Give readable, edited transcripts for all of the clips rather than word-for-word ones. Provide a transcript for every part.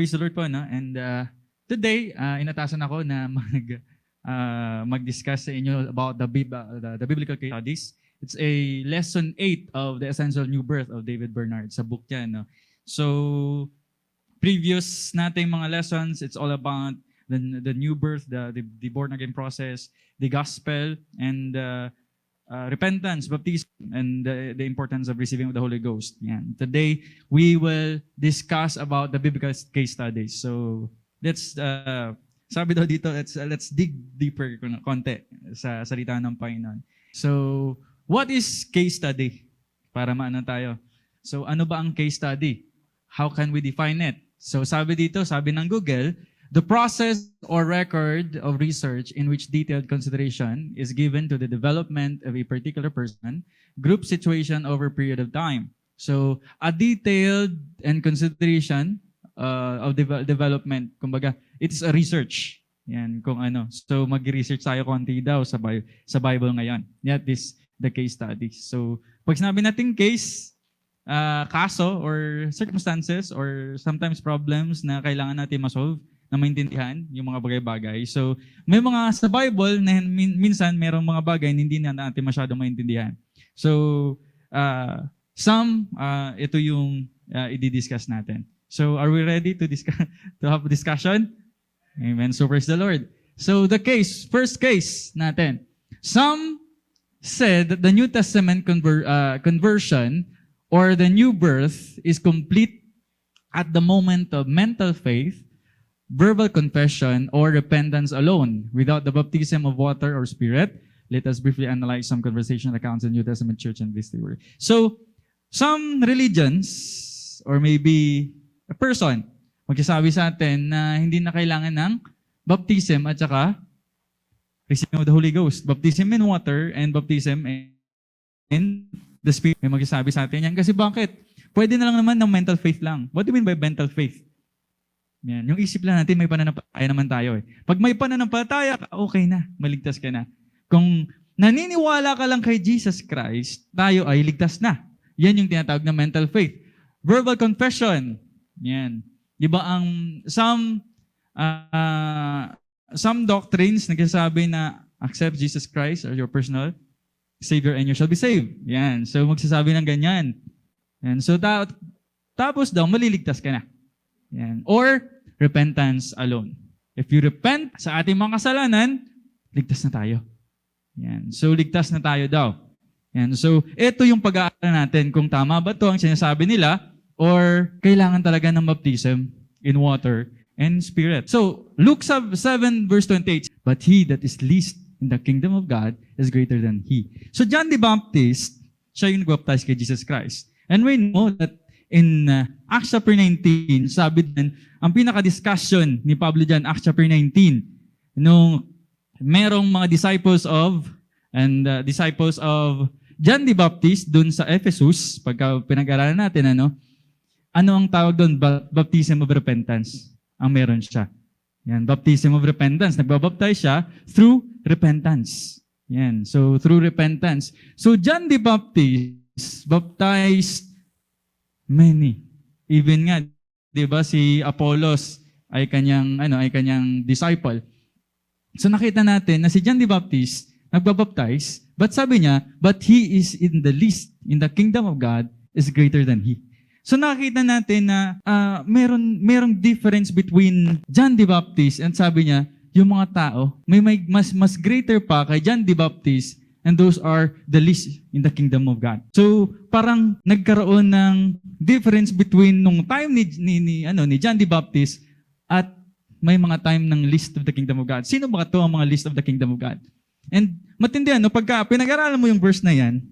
Praise the Lord po, no? And today, inatasan ako na mag-discuss sa inyo about the biblical case studies. It's a lesson 8 of the Essential New Birth of David Bernard sa book niya, no? So, previous nating mga lessons, it's all about the new birth, the born again process, the gospel, and repentance, baptism, and the importance of receiving the Holy Ghost. Yan. Today, we will discuss about the biblical case studies. So, let's, sabi daw dito, let's dig deeper konti sa salita ng Panginoon. So, what is case study? Para maano tayo. So, ano ba ang case study? How can we define it? So, sabi dito, sabi ng Google, the process or record of research in which detailed consideration is given to the development of a particular person, group, situation over a period of time. So, a detailed and consideration of development, kumbaga, it's a research. Yan, kung ano. So, mag-research tayo konti daw sa Bible ngayon. That is the case study. So, pag sinabi natin case, kaso or circumstances or sometimes problems na kailangan natin masolve, na maintindihan yung mga bagay-bagay. So, may mga sa Bible na minsan merong mga bagay na hindi na natin masyadong maintindihan. So, ito yung i-discuss natin. So, are we ready to have a discussion? Amen. So, praise the Lord. So, first case natin. Some said that the New Testament conversion or the new birth is complete at the moment of mental faith, verbal confession, or repentance alone, without the baptism of water or spirit. Let us briefly analyze some conversational accounts in the New Testament church and this theory. So, some religions, or maybe a person, magsasabi sa atin na hindi na kailangan ng baptism at saka receiving of the Holy Ghost. Baptism in water and baptism in the Spirit. May magsasabi sa atin yan. Kasi bakit? Pwede na lang naman ng mental faith lang. What do you mean by mental faith? Yan. Yung isip lang natin, may pananampalataya naman tayo eh. Pag may pananampalataya, okay na. Maligtas ka na. Kung naniniwala ka lang kay Jesus Christ, tayo ay ligtas na. Yan yung tinatawag na mental faith. Verbal confession. Yan. Di ba ang some doctrines nagsasabi na accept Jesus Christ as your personal Savior and you shall be saved. Yan. So magsasabi ng ganyan. Yan. So tapos daw, maliligtas ka na. Yan. Or repentance alone. If you repent sa ating mga kasalanan, ligtas na tayo. Yan. So ligtas na tayo daw. Yan. So ito yung pag-aaral natin kung tama ba ito ang sinasabi nila or kailangan talaga ng baptism in water and spirit. So Luke 7 verse 28, but he that is least in the kingdom of God is greater than he. So John the Baptist, siya yung nag-baptize kay Jesus Christ. And we know that in Acts chapter 19, sabi din, ang pinaka-discussion ni Pablo dyan, Acts chapter 19, nung merong mga disciples of John the Baptist dun sa Ephesus, pagka pinag-aralan natin, ano ang tawag doon? Baptism of repentance. Ang meron siya. Yan, baptism of repentance. Nagbabaptize siya through repentance. Yan, so through repentance. So John the Baptist baptized many. Even nga, 'di ba, si Apollos ay kanyang disciple. So nakita natin na si John the Baptist nagbabaptize, but sabi niya, but he is in the least in the kingdom of God is greater than he. So nakita natin na merong difference between John the Baptist and sabi niya, yung mga tao, may mas greater pa kay John the Baptist and those are the least in the kingdom of God. So parang nagkaroon ng difference between nung time ni John the Baptist at may mga time ng least of the kingdom of God. Sino ba ito ang mga least of the kingdom of God? And matindi pagka pinag-aralan mo yung verse na yan,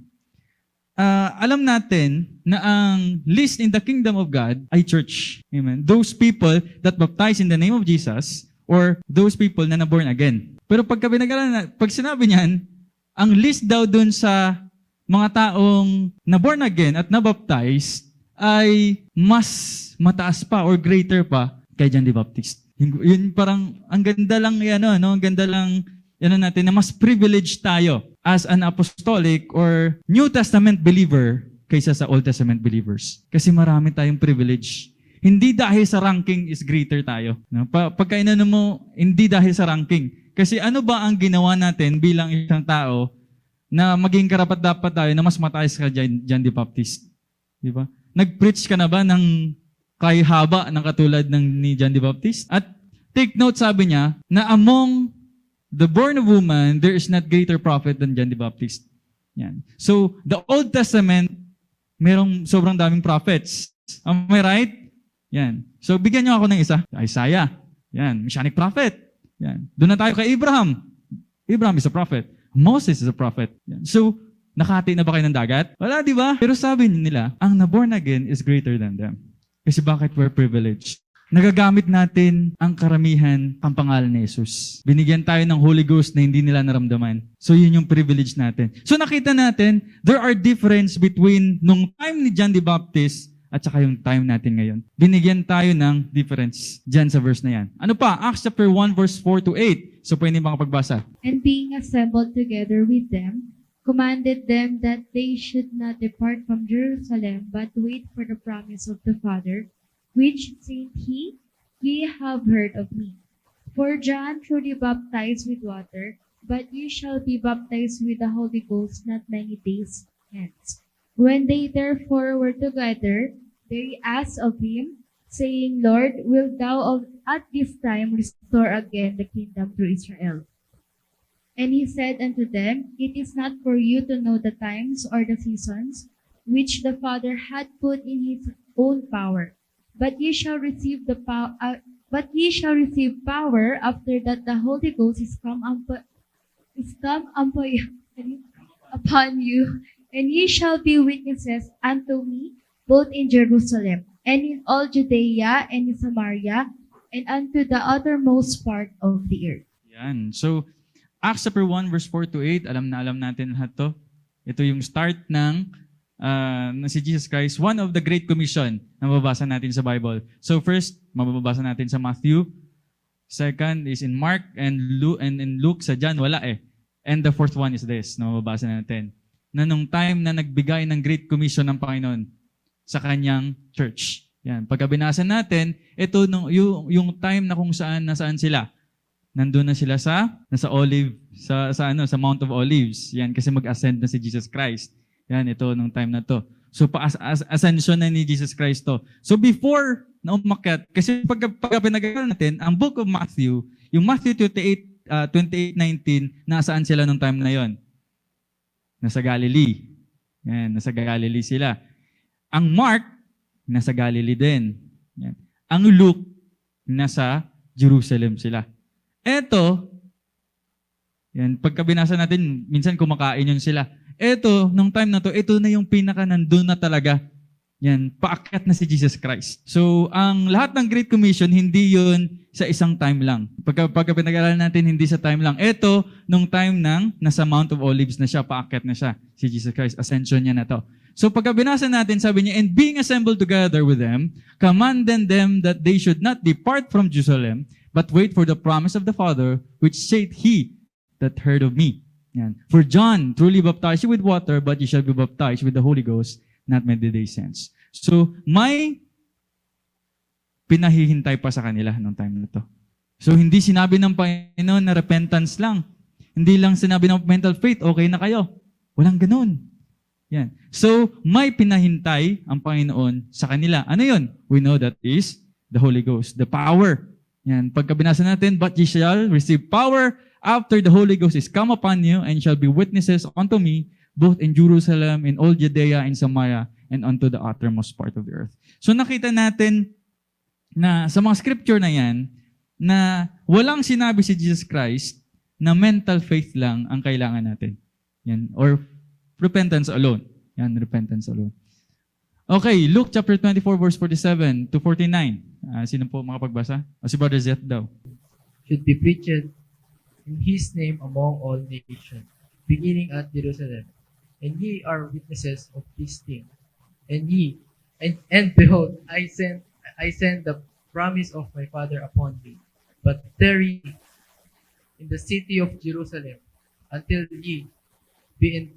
alam natin na ang least in the kingdom of God ay church. Amen. Those people that baptize in the name of Jesus or those people na born again. Pero pag sinabi niyan, ang least daw dun sa mga taong na born again at na-baptize ay mas mataas pa or greater pa kay John the Baptist. Yun parang ang ganda lang ang ganda lang natin na mas privileged tayo as an apostolic or New Testament believer kaysa sa Old Testament believers. Kasi marami tayong privilege. Hindi dahil sa ranking is greater tayo. No? Pagka inano mo, hindi dahil sa ranking. Kasi ano ba ang ginawa natin bilang isang tao na maging karapat-dapat tayo na mas mataas ka John the Baptist? Di ba? Nag-preach ka na ba ng kay haba ng katulad ng ni John the Baptist? At take note, sabi niya, na among the born of woman, there is not greater prophet than John the Baptist. Yan. So, the Old Testament, merong sobrang daming prophets. Am I right? Yan. So, bigyan niyo ako ng isa. Isaiah. Yan. Messianic prophet. Yan. Doon na tayo kay Abraham. Abraham is a prophet. Moses is a prophet. Yan. So, nakahati na ba kayo ng dagat? Wala, di ba? Pero sabi nila, ang na-born again is greater than them. Kasi bakit we're privileged? Nagagamit natin ang karamihan ang pangalan ni Jesus. Binigyan tayo ng Holy Ghost na hindi nila naramdaman. So yun yung privilege natin. So nakita natin, there are difference between nung time ni John the Baptist at saka yung time natin ngayon. Binigyan tayo ng difference dyan sa verse na yan. Ano pa? Acts chapter 1 verse 4 to 8. So pwede makapagbasa. And being assembled together with them, commanded them that they should not depart from Jerusalem, but wait for the promise of the Father, which said he, ye have heard of me. For John truly baptized with water, but ye shall be baptized with the Holy Ghost not many days hence. When they therefore were together, they asked of him, saying, Lord, wilt thou at this time restore again the kingdom to Israel? And he said unto them, It is not for you to know the times or the seasons which the Father had put in his own power. But ye shall receive power after that the Holy Ghost is come upon you, and ye shall be witnesses unto me both in Jerusalem and in all Judea and in Samaria and unto the uttermost part of the earth. Yan. So, Acts chapter 1 verse 4 to 8, alam natin lahat to. Ito yung start ng na si Jesus Christ, one of the Great Commission na mababasa natin sa Bible. So first, mababasa natin sa Matthew. Second is in Mark and in Luke. Sa John, wala eh. And the fourth one is this, na mababasa natin. Na nung time na nagbigay ng Great Commission ng Panginoon sa kanyang church. Yan. Pagka binasa natin, ito yung time na kung nasaan sila. Nandun na sila sa sa Mount of Olives. Yan, kasi mag-ascend na si Jesus Christ. Yan, ito nung time na to. So, ascension na ni Jesus Christ to. So, before na umakyat, kasi pagka pinag-aaral natin, ang book of Matthew, yung Matthew 28:19, nasaan sila nung time na yon? Nasa Galilee. Yan, nasa Galilee sila. Ang Mark, nasa Galilee din. Yan. Ang Luke, nasa Jerusalem sila. Eto, yan, pagka binasa natin, minsan kumakain yun sila. Ito, nung time na to, ito na yung pinaka nandun na talaga. Yan, paakyat na si Jesus Christ. So, ang lahat ng Great Commission, hindi yun sa isang time lang. Pagka pinag-aralan natin, hindi sa time lang. Ito, nung time nasa Mount of Olives na siya, paakyat na siya, si Jesus Christ. Ascension niya na to. So, pagka binasa natin, sabi niya, and being assembled together with them, commanded them that they should not depart from Jerusalem, but wait for the promise of the Father, which said he that heard of me. Yan. For John truly baptized you with water, but you shall be baptized with the Holy Ghost not many days hence. So, may pinahihintay pa sa kanila nung time na to. So, hindi sinabi ng Panginoon na repentance lang. Hindi lang sinabi ng mental faith, okay na kayo. Walang ganun. Yan. So, may pinahintay ang Panginoon sa kanila. Ano yun? We know that is the Holy Ghost, the power. Yan. Pagka binasa natin, but ye shall receive power after the Holy Ghost is come upon you, and shall be witnesses unto me, both in Jerusalem, in all Judea, and Samaria, and unto the uttermost part of the earth. So nakita natin na sa mga scripture na yan, na walang sinabi si Jesus Christ na mental faith lang ang kailangan natin. Yan. Or repentance alone. Yan, repentance alone. Okay, Luke chapter 24, verse 47 to 49. Sino po makapagbasa? Si Brother Zeth daw. Should be preached in his name among all nations, beginning at Jerusalem. And ye are witnesses of these things. And behold, I send the promise of my Father upon thee. But tarry in the city of Jerusalem until ye be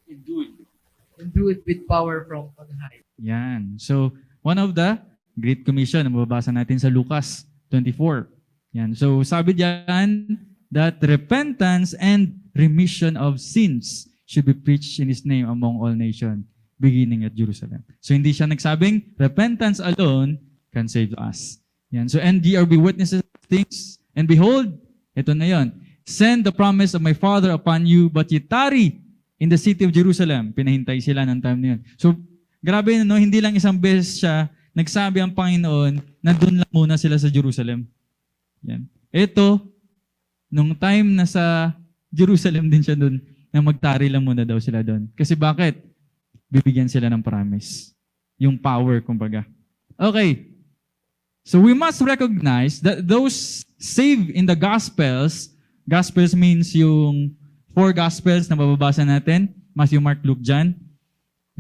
endued with power from on high. Yan. So, one of the Great Commission na mababasa natin sa Lucas 24. Yan. So sabi diyan that repentance and remission of sins should be preached in His name among all nations, beginning at Jerusalem. So hindi siya nagsabing repentance alone can save us. Yan. So and ye are be witnesses of things, and behold, ito na yon. Send the promise of my Father upon you, but ye tarry in the city of Jerusalem. Pinahintay sila ng time na yun. So, grabe no, hindi lang isang beses siya nagsabi ang Panginoon na doon lang muna sila sa Jerusalem. Yan. Ito, nung time na sa Jerusalem din siya doon, na magtari lang muna daw sila doon. Kasi bakit? Bibigyan sila ng promise. Yung power, kumbaga. Okay. So, we must recognize that those saved in the Gospels means yung 4 Gospels na mababasa natin, Matthew, Mark, Luke, John.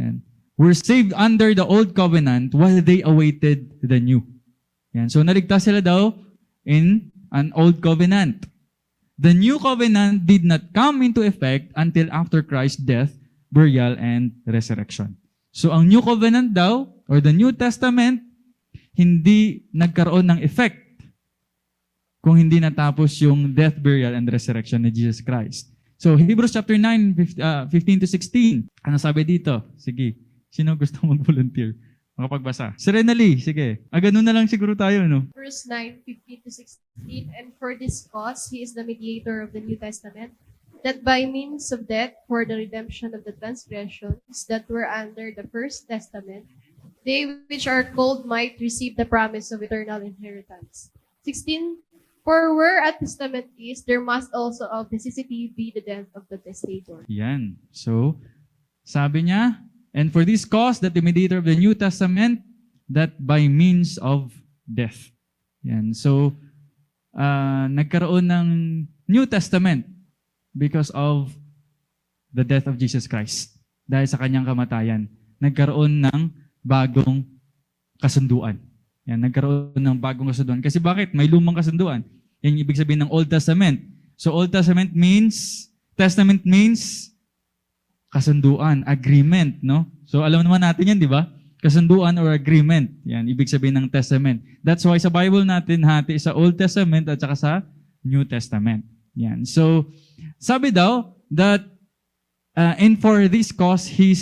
Yan. Were saved under the old covenant while they awaited the new. Yan. So naligtas sila daw in an old covenant. The new covenant did not come into effect until after Christ's death, burial, and resurrection. So ang new covenant daw, or the New Testament, hindi nagkaroon ng effect kung hindi natapos yung death, burial, and resurrection ni Jesus Christ. So, Hebrews chapter 9, 15 to 16. Ano sabi dito? Sige. Sino gusto mag-volunteer? Makapagbasa. Serenally, sige. Ganun na lang siguro tayo, no? Verse 9, 15 to 16. And for this cause, He is the mediator of the New Testament, that by means of death, for the redemption of the transgressions that were under the first testament, they which are called might receive the promise of eternal inheritance. 16. For where a testament is, there must also of necessity be the death of the testator. Yan. So, sabi niya, and for this cause that the mediator of the New Testament, that by means of death. Yan. So, nagkaroon ng New Testament because of the death of Jesus Christ. Dahil sa kanyang kamatayan, nagkaroon ng bagong kasunduan. Yan, nagkaroon ng bagong kasunduan. Kasi bakit? May lumang kasunduan. Yan yung ibig sabihin ng Old Testament. So Old Testament means kasunduan, agreement, no? So alam naman natin yan, di ba? Kasunduan or agreement. Yan, ibig sabihin ng Testament. That's why sa Bible natin, hati sa Old Testament at saka sa New Testament. Yan. So, sabi daw that and for this cause, He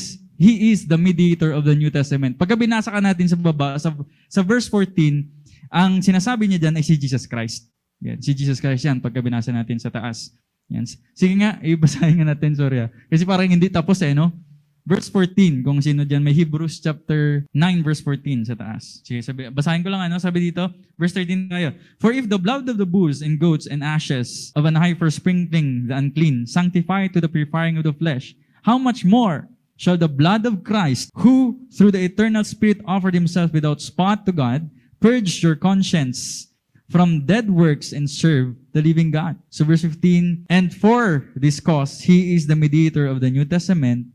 is the mediator of the New Testament. Pagka binasa ka natin sa baba, sa verse 14, ang sinasabi niya dyan ay si Jesus Christ. Yan, si Jesus Christ yan, pagka binasa natin sa taas. Yan. Sige nga, ibasahin nga natin, sorry. Kasi parang hindi tapos no? Verse 14, kung sino dyan, may Hebrews chapter 9, verse 14 sa taas. Sige, basahin ko lang, sabi dito, verse 13 tayo. For if the blood of the bulls and goats and ashes of an heifer sprinkling the unclean sanctify to the purifying of the flesh, how much more shall the blood of Christ, who through the eternal Spirit offered Himself without spot to God, purge your conscience from dead works and serve the living God. So verse 15, and for this cause, He is the mediator of the New Testament,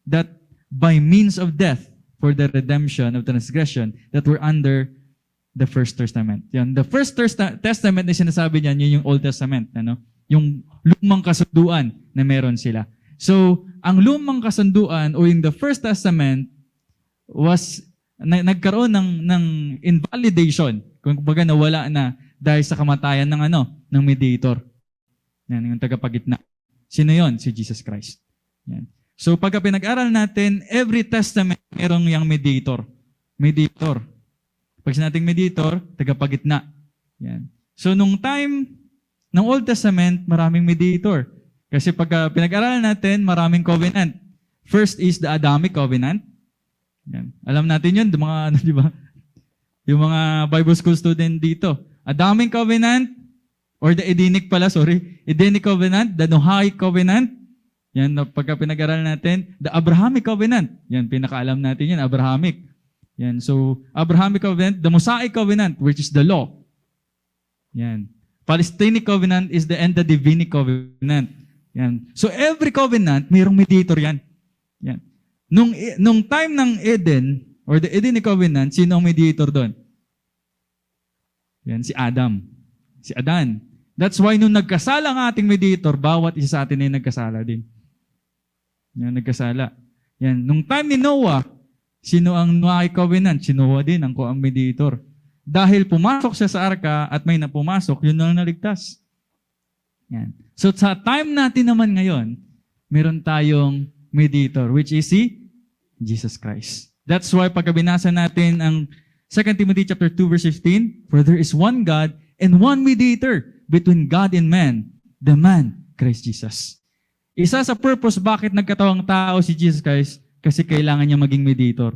that by means of death, for the redemption of transgression that were under the First Testament. Yan. The First Testament na sinasabi niyan, yun yung Old Testament. Yung lumang kasunduan na meron sila. So, ang lumang kasunduan o yung the First Testament was nagkaroon ng invalidation. Kung kumbaga nawala na dahil sa kamatayan ng mediator. Yan, yung tagapagitna. Sino yon? Si Jesus Christ. Yan. So, pagka pinag-aral natin, every testament merong yung mediator. Mediator. Pag sinabing mediator, tagapagitna. Yan. So, nung time ng Old Testament, maraming mediator. Kasi pag pinag-aralan natin, maraming covenant. First is the Adamic covenant. Yan. Alam natin yun, di ba? Yung mga Bible school student dito. Adamic covenant, or the Edenic covenant, the Noahic covenant. Yan, pagka pinag-aralan natin, the Abrahamic covenant. Yan, pinakaalam natin yan, Abrahamic. Yan, so, Abrahamic covenant, the Mosaic covenant, which is the law. Yan. Palestinic covenant is the Divinic covenant. Yan. So every covenant, mayroong mediator yan. Yan. Nung time ng Eden, or the Edenic covenant, sino ang mediator doon? Yan, si Adam. Si Adan. That's why nung nagkasala ang ating mediator, bawat isa sa atin ay nagkasala din. Yan, nagkasala. Yan. Nung time ni Noah, Sino ang Noahic Covenant? Si Noah din ang mediator. Dahil pumasok siya sa arka at may napumasok, yun ang naligtas. Yan. So sa time natin naman ngayon, meron tayong mediator, which is si Jesus Christ. That's why pagka binasa natin ang 2 Timothy chapter 2 verse 15, for there is one God and one mediator between God and man, the man, Christ Jesus. Isa sa purpose bakit nagkatawang tao si Jesus Christ, kasi kailangan niya maging mediator.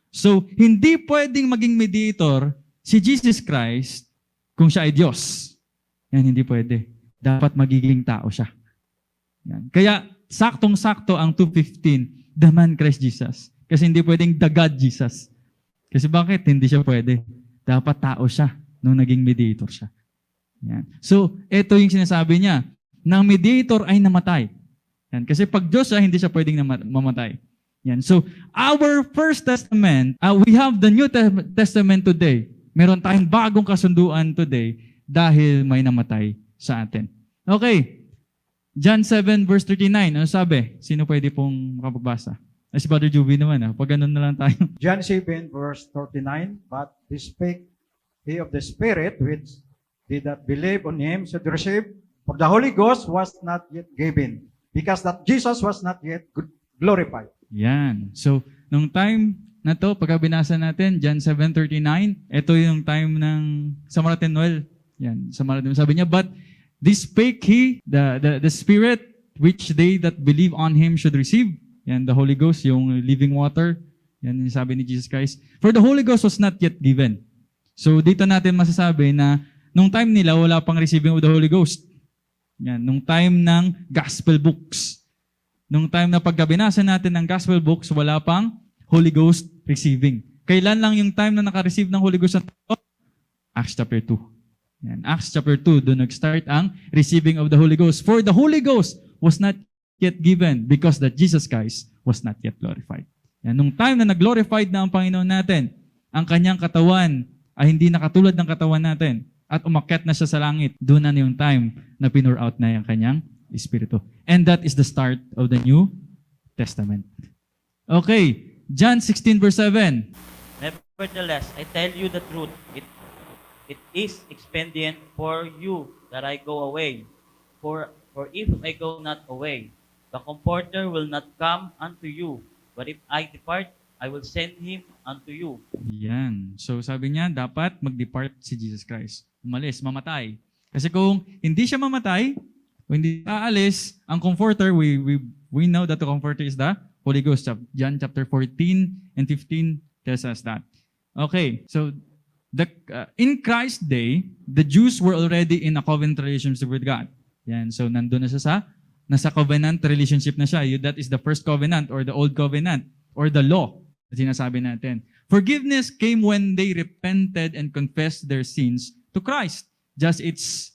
So, hindi pwedeng maging mediator si Jesus Christ kung siya ay Diyos. Yan, hindi pwede. Dapat magiging tao siya. Yan. Kaya, saktong-sakto ang 2:15, the man Christ Jesus. Kasi hindi pwedeng the God Jesus. Kasi bakit? Hindi siya pwede. Dapat tao siya nung naging mediator siya. Yan. So, ito yung sinasabi niya, na ang mediator ay namatay. Yan. Kasi pag Diyos siya, hindi siya pwedeng mamatay. Yan. So, our First Testament, we have the New Testament today. Meron tayong bagong kasunduan today dahil may namatay sa atin. Okay. John 7 verse 39. Ano sabi? Sino pwede pong makapagbasa? Si Brother Juby naman. Pag ganun na lang tayo. John 7, verse 39, but this spake he of the Spirit, which did not believe on him should receive, for the Holy Ghost was not yet given, because that Jesus was not yet glorified. Yan. So, nung time na to, pagka binasa natin, John 7:39, ito yung time ng Samaritan Noel. Yan, Samaritan. Sabi niya, but this spake he, the Spirit, which they that believe on him should receive. Yan, the Holy Ghost, yung living water. Yan yung sabi ni Jesus Christ. For the Holy Ghost was not yet given. So, dito natin masasabi na nung time nila, wala pang receiving of the Holy Ghost. Yan, nung time ng gospel books. Nung time na pagkabinasa natin ng gospel books, wala pang Holy Ghost receiving. Kailan lang yung time na naka-receive ng Holy Ghost? Acts chapter 2. Yan. Acts chapter 2, doon nag-start ang receiving of the Holy Ghost. For the Holy Ghost was not yet given because that Jesus Christ was not yet glorified. Yan. Nung time na nag-glorified na ang Panginoon natin, ang kanyang katawan ay hindi nakatulad ng katawan natin at umakyat na siya sa langit, doon na yung time na pinur out na yung kanyang Espiritu. And that is the start of the New Testament. Okay, John 16 verse 7. Nevertheless, I tell you the truth. It is expedient for you that I go away. For if I go not away, the Comforter will not come unto you. But if I depart, I will send him unto you. Yan. So sabi niya, dapat mag-depart si Jesus Christ. Umalis, mamatay. Kasi kung hindi siya mamatay, kung hindi aalis, ang Comforter, we know that the Comforter is the Holy Ghost. John chapter 14 and 15 tells us that. Okay, so in Christ's day, the Jews were already in a covenant relationship with God. Yan, so nandun na siya nasa covenant relationship na siya. That is the first covenant or the old covenant or the law na sinasabi natin. Forgiveness came when they repented and confessed their sins to Christ, just as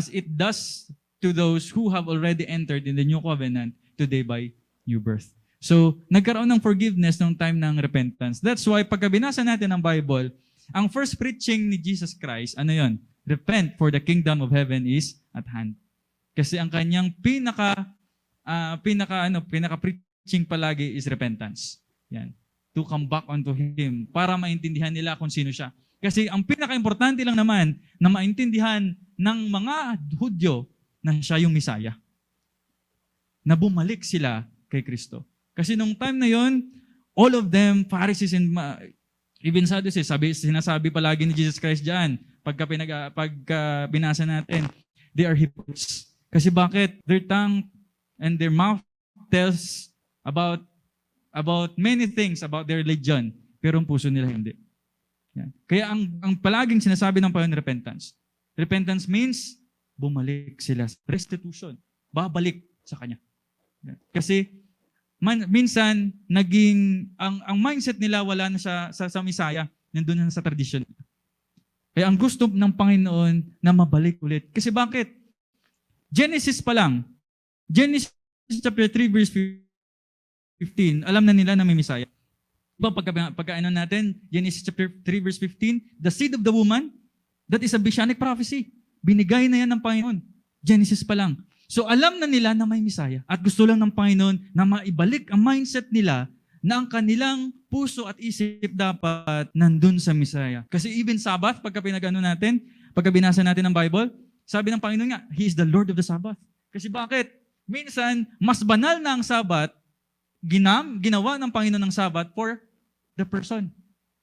it does to those who have already entered in the new covenant today by new birth. So, nagkaroon ng forgiveness nung time ng repentance. That's why, pagka binasa natin ang Bible, ang first preaching ni Jesus Christ, ano yon? Repent, for the kingdom of heaven is at hand. Kasi ang kanyang pinaka-preaching palagi is repentance. Yan. To come back unto Him, para maintindihan nila kung sino siya. Kasi ang pinaka-importante lang naman na maintindihan ng mga Hudyo na siya yung Misaya. Na bumalik sila kay Kristo. Kasi nung time na yon, all of them, Pharisees and even Sadducees, sinasabi palagi ni Jesus Christ diyan, pagka binasa natin, they are hypocrites. Kasi bakit? Their tongue and their mouth tells about many things about their religion, pero ang puso nila hindi. Yan. Kaya ang palaging sinasabi ng Panginoon, repentance. Repentance means bumalik sila sa restitution. Babalik sa Kanya. Yan. Kasi minsan, ang mindset nila wala na sa Misaya. Nandun na sa tradition. Kaya ang gusto ng Panginoon na mabalik ulit. Kasi bakit? Genesis pa lang. Genesis chapter 3 verse 15, alam na nila na may Misaya. Diba pagka natin, Genesis chapter 3 verse 15, the seed of the woman, that is a messianic prophecy. Binigay na yan ng Panginoon. Genesis pa lang. So alam na nila na may Misaya at gusto lang ng Panginoon na maibalik ang mindset nila na ang kanilang puso at isip dapat nandun sa Messiah. Kasi even Sabbath, pagka pagka binasa natin ang Bible, sabi ng Panginoon nga, He is the Lord of the Sabbath. Kasi bakit? Minsan, mas banal na ang Sabbath, ginawa ng Panginoon ng Sabbath for the person,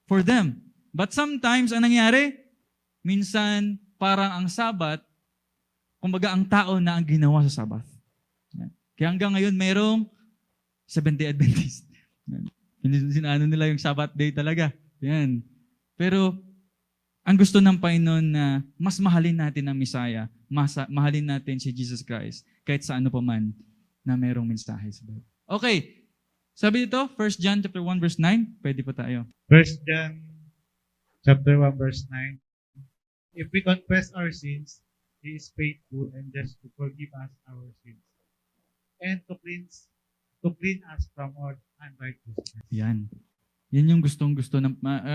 for them. But sometimes, ang nangyari, minsan, parang ang Sabbath, kumbaga ang tao na ang ginawa sa Sabbath. Yan. Kaya hanggang ngayon, mayroong Seventh-day Adventist. Sinano nila yung Sabbath day talaga. Yan. Pero, ang gusto ng Panginoon na mas mahalin natin ang Messiah, mahalin natin si Jesus Christ, kahit sa ano pa man na mayroong mensahe sa Bible. Okay. Sabi dito, 1 John chapter 1 verse 9. Pwede po tayo. 1 John chapter 1 verse 9. If we confess our sins, He is faithful and just to forgive us our sins and to clean us from all unrighteousness. Yan. Yan yung gustong-gusto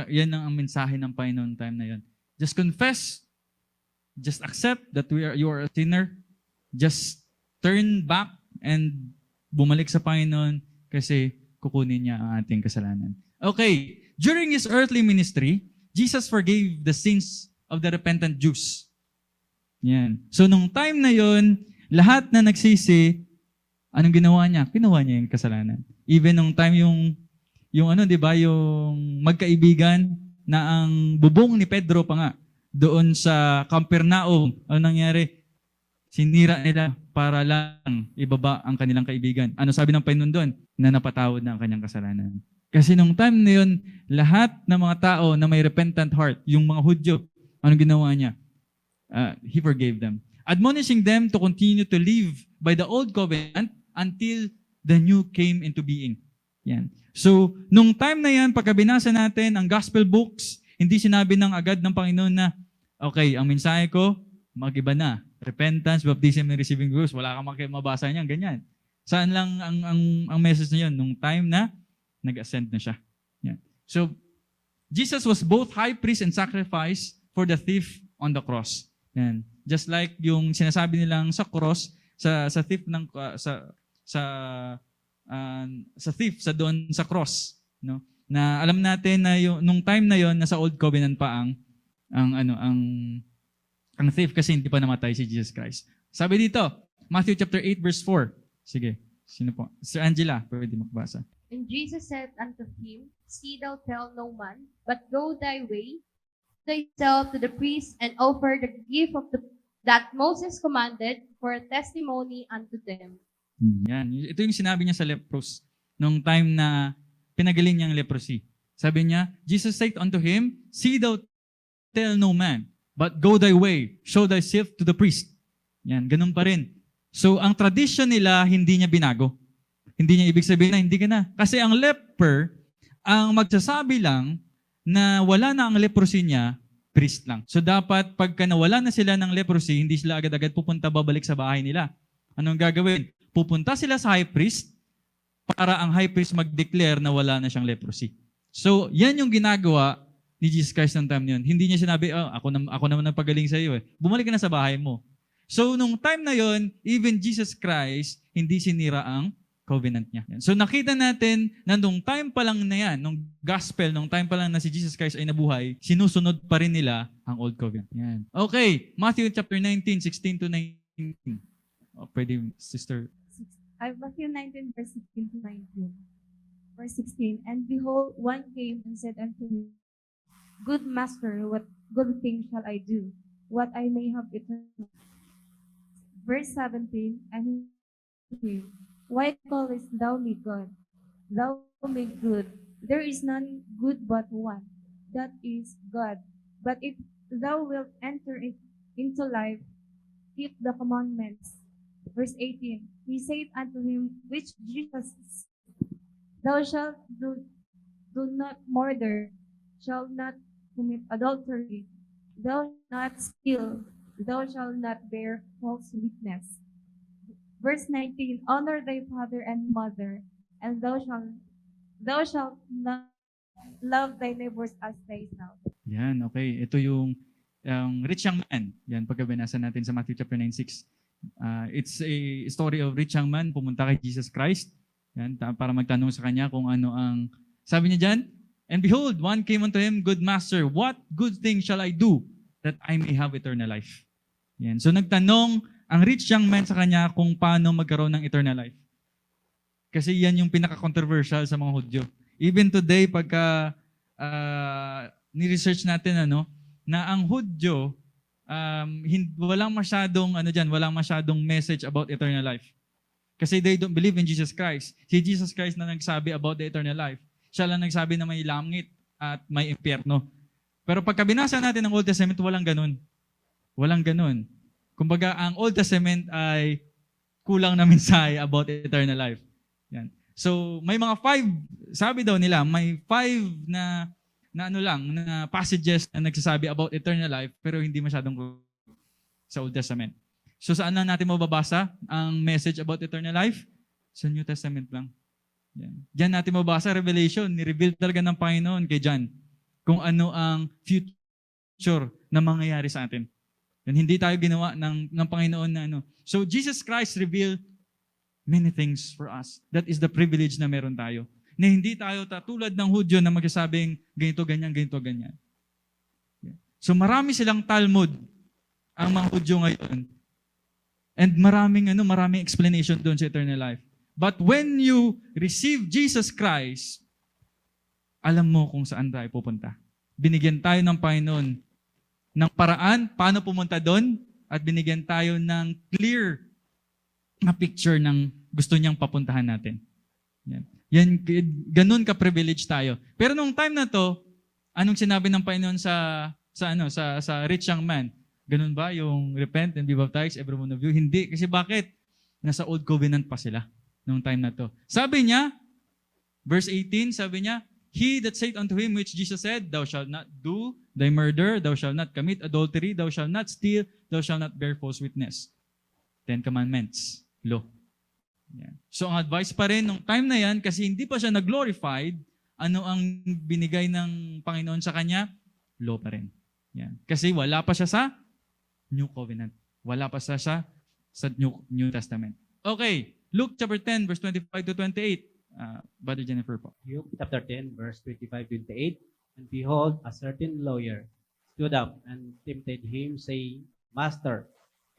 yan ang mensahe ng Panginoon time na yan. Just confess. Just accept that you are a sinner. Just turn back and bumalik sa Panginoon kasi kukunin niya ang ating kasalanan. Okay. During His earthly ministry, Jesus forgave the sins of the repentant Jews. Yan. So, nung time na yon, lahat na nagsisi, anong ginawa niya? Ginawa niya yung kasalanan. Even nung time yung di ba, yung magkaibigan na ang bubong ni Pedro pa nga, doon sa Capernaum, ano nangyari? Sinira nila para lang ibaba ang kanilang kaibigan. Ano sabi ng Panginoon doon? Na napatawad na ang kanyang kasalanan. Kasi nung time na yun, lahat ng mga tao na may repentant heart, yung mga Hudyo, anong ginawa niya? He forgave them. Admonishing them to continue to live by the old covenant until the new came into being. Yan. So, nung time na yan, pagka binasa natin ang gospel books, hindi sinabi ng agad ng Panginoon na, okay, ang mensahe ko, mag-iba na. Repentance, baptism, and receiving grace. Wala kang mabasa niyan, ganyan. Saan lang ang message na yun? Nung time na nag-ascend na siya. Yan. So, Jesus was both high priest and sacrifice for the thief on the cross. Yan. Just like yung sinasabi nilang sa cross, sa thief ng sa thief sa doon sa cross, no? Na alam natin na yung nung time na yon nasa old covenant pa ang thief kasi hindi pa namatay si Jesus Christ. Sabi dito, Matthew chapter 8 verse 4. Sige, sino po? Sir Angela, pwede magbasa. And Jesus said unto him, See thou tell no man, but go thy way, thyself to the priest, and offer the gift of that Moses commanded for a testimony unto them. Yan. Ito yung sinabi niya sa lepros nung time na pinagaling niya ang leprosy. Sabi niya, Jesus said unto him, See thou tell no man, but go thy way, show thyself to the priest. Yan, ganun pa rin. So, ang tradition nila, hindi niya binago. Hindi niya ibig sabihin na hindi ka na. Kasi ang leper, ang magsasabi lang na wala na ang leprosy niya, priest lang. So, dapat pagka nawala na sila ng leprosy, hindi sila agad-agad pupunta babalik sa bahay nila. Anong gagawin? Pupunta sila sa high priest para ang high priest mag-declare na wala na siyang leprosy. So, yan yung ginagawa ni Jesus Christ ng time niyon. Hindi niya sinabi, ako naman nagpagaling sa iyo. Bumalik ka na sa bahay mo. So, nung time na yon, even Jesus Christ, hindi sinira ang covenant niya. So, nakita natin na nung time pa lang na yan, nung gospel, nung time pa lang na si Jesus Christ ay nabuhay, sinusunod pa rin nila ang old covenant. Yan. Okay, Matthew chapter 19, 16 to 19. Pwede, sister. Matthew 19, verse 16 to 19. Verse 16, And behold, one came and said unto him, Good master, what good thing shall I do, what I may have eternal? Verse 17, And he said, Why callest thou me God? Thou made good. There is none good but one, that is God. But if thou wilt enter into life, keep the commandments. Verse 18, He said unto him, which Jesus, Thou shalt do not murder, shalt not commit adultery, thou shalt not steal, thou shalt not bear false witness. Verse 19, Honor thy father and mother, and thou shalt not love thy neighbors as thyself. Yan, okay. Ito yung rich young man. Yan, pagka binasa natin sa Matthew chapter 9:6. It's a story of rich young man pumunta kay Jesus Christ. Yan, para magtanong sa kanya kung ano ang, sabi niya dyan, and behold, one came unto him, good master, what good thing shall I do that I may have eternal life? Yan. So nagtanong ang rich young man sa kanya kung paano magkaroon ng eternal life. Kasi yan yung pinaka-controversial sa mga Hudyo. Even today, pagka ni-research natin na ang Hudyo, walang masyadong message about eternal life. Kasi they don't believe in Jesus Christ. Si Jesus Christ na nagsabi about the eternal life. Siya lang nagsabi na may langit at may impyerno. Pero pagka binasa natin ang Old Testament, walang ganun. Walang ganun. Kumbaga, ang Old Testament ay kulang na mensahe about eternal life. Yan. So, may mga 5, sabi daw nila, may 5 na passages na nagsasabi about eternal life, pero hindi masyadong sa Old Testament. So, saan na natin mababasa ang message about eternal life? Sa New Testament lang. Yan. Diyan natin mababasa, Revelation. Ni-reveal talaga ng Panginoon kay John kung ano ang future na mangyayari sa atin. Yan, hindi tayo ginawa ng Panginoon na So, Jesus Christ revealed many things for us. That is the privilege na meron tayo. Na hindi tayo tulad ng Hudyo na magsasabing ganito, ganyan, ganito, ganyan. Yeah. So, marami silang Talmud ang mga Hudyo ngayon. And maraming explanation doon sa eternal life. But when you receive Jesus Christ, alam mo kung saan tayo pupunta. Binigyan tayo ng Panginoon ng paraan paano pumunta doon at binigyan tayo ng clear na picture ng gusto niyang papuntahan natin. Yan, ganun ka-privilege tayo. Pero nung time na to, anong sinabi ng Panginoon sa rich young man? Ganun ba yung repent and be baptized, every one of you? Hindi. Kasi bakit? Nasa old covenant pa sila nung time na to. Sabi niya, verse 18, sabi niya, He that saith unto him which Jesus said, Thou shalt not do thy murder, thou shalt not commit adultery, thou shalt not steal, thou shalt not bear false witness. 10 Commandments, law. Yan. So ang advice pa rin nung time na yan, kasi hindi pa siya nag-glorified, ano ang binigay ng Panginoon sa kanya? Law pa rin. Yan. Kasi wala pa siya sa New Covenant. Wala pa siya sa New Testament. Okay, Luke chapter 10, verse 25 to 28. Brother Jennifer po. Luke chapter 10, verse 25-28. And behold, a certain lawyer stood up and tempted him, saying, Master,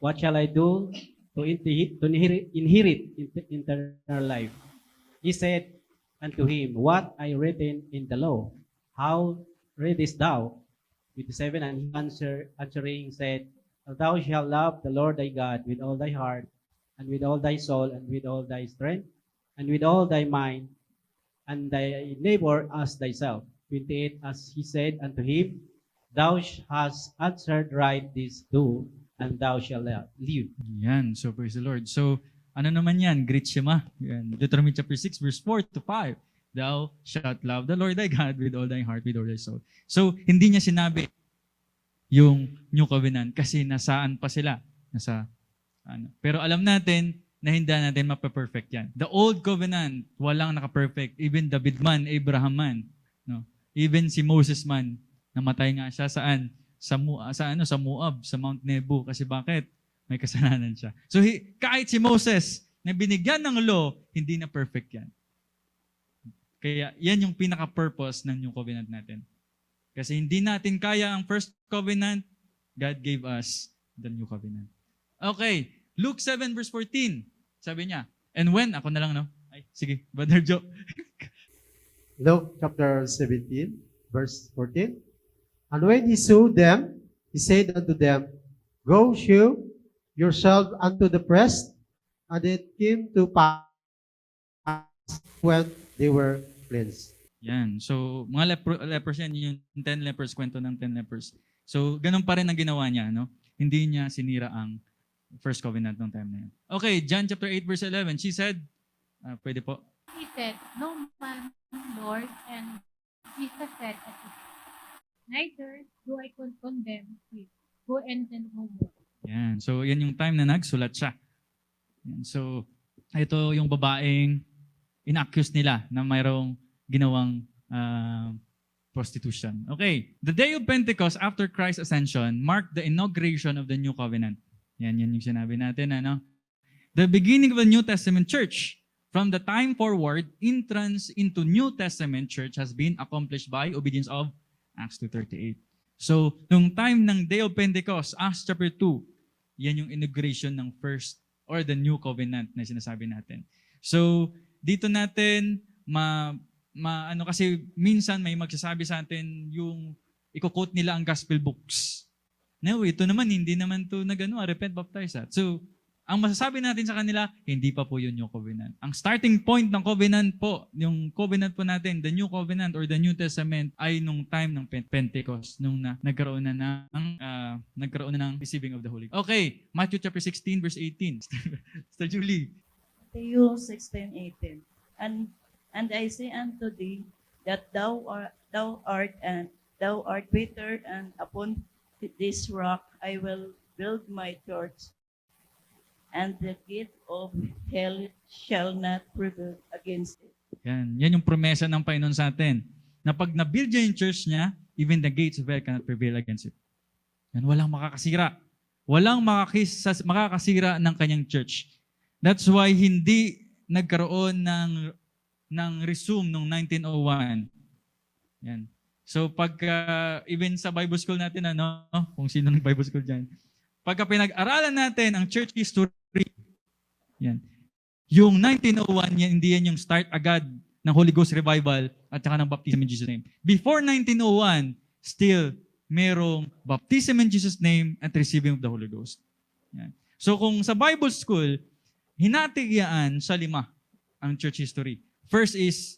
what shall I do to inherit eternal life? He said unto him, What I written in the law? How readest thou? 27. And he answering said, Thou shalt love the Lord thy God with all thy heart, and with all thy soul, and with all thy strength, and with all thy mind, and thy neighbor as thyself. 28. As he said unto him, Thou hast answered right this do, and thou shalt live. Yan. So, praise the Lord. So, ano naman yan? Great Shema. Yan. Deuteronomy chapter 6, verse 4 to 5. Thou shalt love the Lord thy God with all thy heart, with all thy soul. So, hindi niya sinabi yung New Covenant kasi nasaan pa sila. Pero alam natin na hindi natin mapaperfect yan. The Old Covenant, walang naka-perfect. Even David man, Abraham man. No? Even si Moses man, namatay nga siya saan? Sa Moab, sa Mount Nebo. Kasi bakit? May kasalanan siya. So kahit si Moses, na binigyan ng law, hindi na perfect yan. Kaya yan yung pinaka-purpose ng New Covenant natin. Kasi hindi natin kaya ang First Covenant, God gave us the New Covenant. Okay, Luke 7 verse 14, sabi niya, and when, ako na lang, no? Ay, sige, Brother Joe. Luke chapter 17, verse 14. And when he saw them, he said unto them, Go shew yourselves unto the priest. And it came to pass when they were cleansed. Yan. So, mga lepers yan, yung 10 lepers, kwento ng 10 lepers. So, ganun pa rin ang ginawa niya, no? Hindi niya sinira ang First Covenant ng time na yan. Okay, John chapter 8, verse 11. She said, pwede po. He said, No man, Lord, and Jesus said unto him, Neither do I condemn you. Go and sin no more. Yan. So, yan yung time na nagsulat siya. Yan. So, ito yung babaeng inaccuse nila na mayroong ginawang prostitution. Okay. The day of Pentecost after Christ's ascension marked the inauguration of the New Covenant. Yan yung sinabi natin, ano? The beginning of the New Testament church. From the time forward, entrance into New Testament church has been accomplished by obedience of Acts 2:38. So, nung time ng Day of Pentecost, Acts chapter 2, yan yung inauguration ng first or the new covenant na sinasabi natin. So, dito natin ano kasi minsan may magsasabi sa atin yung i-quote nila ang gospel books. No, ito naman hindi naman to repent, baptize. So, ang masasabi natin sa kanila, hindi pa po yun yung covenant. Ang starting point ng covenant po, yung covenant po natin, the new covenant or the New Testament, ay nung time ng Pentecost, nung nagkaroon na ng receiving of the Holy Ghost. Okay, Matthew chapter 16, verse 18. Sister Julie. Matthew 16:18. And I say unto thee that thou art Peter, and upon this rock I will build my church, and the gate of hell shall not prevail against it. Yan yung promesa ng Panginoon sa atin. Na pag na-build niya yung church niya, even the gates of hell cannot prevail against it. Yan, walang makakasira. Walang makakasira ng kanyang church. That's why hindi nagkaroon ng resume noong 1901. Yan. So even sa Bible school natin, kung sino ng Bible school dyan, pagka pinag-aralan natin ang church history, yan. Yung 1901, hindi yan yung start agad ng Holy Ghost Revival at saka ng Baptism in Jesus' name. Before 1901, still merong Baptism in Jesus' name at receiving of the Holy Ghost. Yan. So kung sa Bible school, hinatigyan sa 5 ang church history. First is,